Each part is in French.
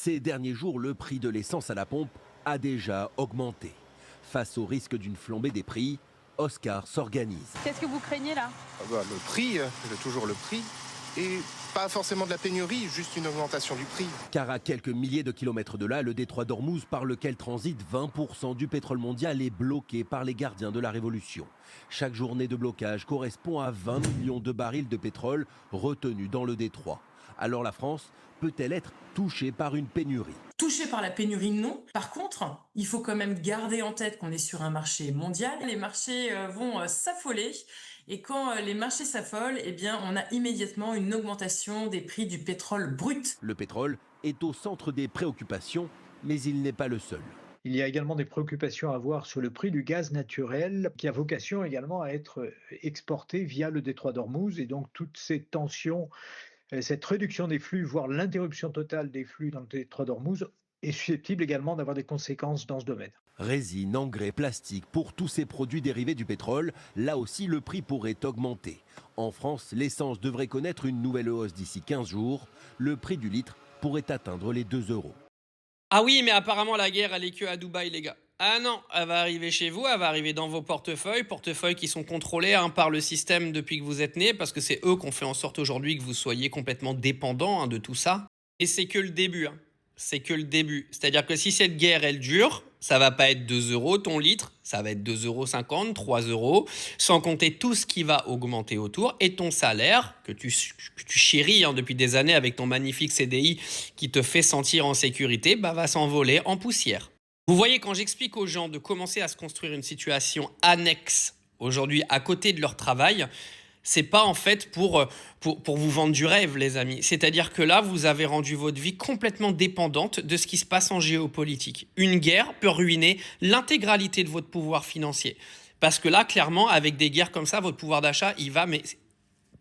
Ces derniers jours, le prix de l'essence à la pompe a déjà augmenté. Face au risque d'une flambée des prix, Oscar s'organise. Qu'est-ce que vous craignez là? Le prix, toujours le prix. Et pas forcément de la pénurie, juste une augmentation du prix. Car à quelques milliers de kilomètres de là, le détroit d'Ormuz, par lequel transite 20% du pétrole mondial, est bloqué par les gardiens de la révolution. Chaque journée de blocage correspond à 20 millions de barils de pétrole retenus dans le détroit. Alors la France peut-elle être touchée par une pénurie? Touché par la pénurie, non. Par contre, il faut quand même garder en tête qu'on est sur un marché mondial. Les marchés vont s'affoler. Et quand les marchés s'affolent, eh bien, on a immédiatement une augmentation des prix du pétrole brut. Le pétrole est au centre des préoccupations, mais il n'est pas le seul. Il y a également des préoccupations à avoir sur le prix du gaz naturel qui a vocation également à être exporté via le détroit d'Ormuz. Et donc toutes ces tensions, cette réduction des flux, voire l'interruption totale des flux dans le détroit d'Ormuz est susceptible également d'avoir des conséquences dans ce domaine. Résine, engrais, plastique, pour tous ces produits dérivés du pétrole, là aussi le prix pourrait augmenter. En France, l'essence devrait connaître une nouvelle hausse d'ici 15 jours. Le prix du litre pourrait atteindre les 2 euros. Ah oui, mais apparemment la guerre, elle est que à Dubaï, les gars. Ah non, elle va arriver chez vous, elle va arriver dans vos portefeuilles qui sont contrôlés par le système depuis que vous êtes nés, parce que c'est eux qui ont fait en sorte aujourd'hui que vous soyez complètement dépendants de tout ça. Et c'est que le début, c'est que le début. C'est-à-dire que si cette guerre, elle dure, ça va pas être 2 euros ton litre, ça va être 2,50 €, 3 euros, sans compter tout ce qui va augmenter autour, et ton salaire, que tu chéris depuis des années avec ton magnifique CDI qui te fait sentir en sécurité, va s'envoler en poussière. Vous voyez, quand j'explique aux gens de commencer à se construire une situation annexe aujourd'hui à côté de leur travail, c'est pas en fait pour vous vendre du rêve, les amis. C'est-à-dire que là, vous avez rendu votre vie complètement dépendante de ce qui se passe en géopolitique. Une guerre peut ruiner l'intégralité de votre pouvoir financier. Parce que là, clairement, avec des guerres comme ça, votre pouvoir d'achat, il va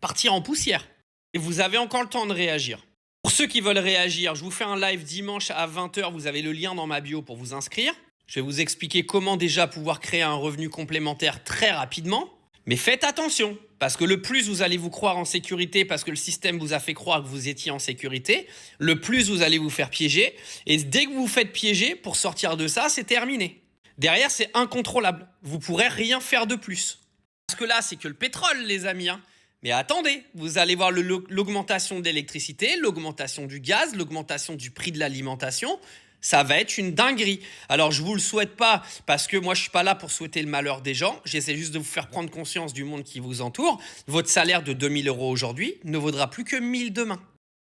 partir en poussière. Et vous avez encore le temps de réagir. Pour ceux qui veulent réagir, je vous fais un live dimanche à 20 h. Vous avez le lien dans ma bio pour vous inscrire. Je vais vous expliquer comment déjà pouvoir créer un revenu complémentaire très rapidement. Mais faites attention, parce que le plus vous allez vous croire en sécurité, parce que le système vous a fait croire que vous étiez en sécurité, le plus vous allez vous faire piéger. Et dès que vous vous faites piéger, pour sortir de ça, c'est terminé. Derrière, c'est incontrôlable. Vous pourrez rien faire de plus. Parce que là, c'est que le pétrole, les amis. Mais attendez, vous allez voir l'augmentation de l'électricité, l'augmentation du gaz, l'augmentation du prix de l'alimentation. Ça va être une dinguerie. Alors, je ne vous le souhaite pas parce que moi, je ne suis pas là pour souhaiter le malheur des gens. J'essaie juste de vous faire prendre conscience du monde qui vous entoure. Votre salaire de 2 000 € aujourd'hui ne vaudra plus que 1 000 demain.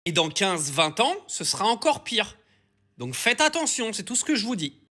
Et dans 15-20 ans, ce sera encore pire. Donc, faites attention, c'est tout ce que je vous dis.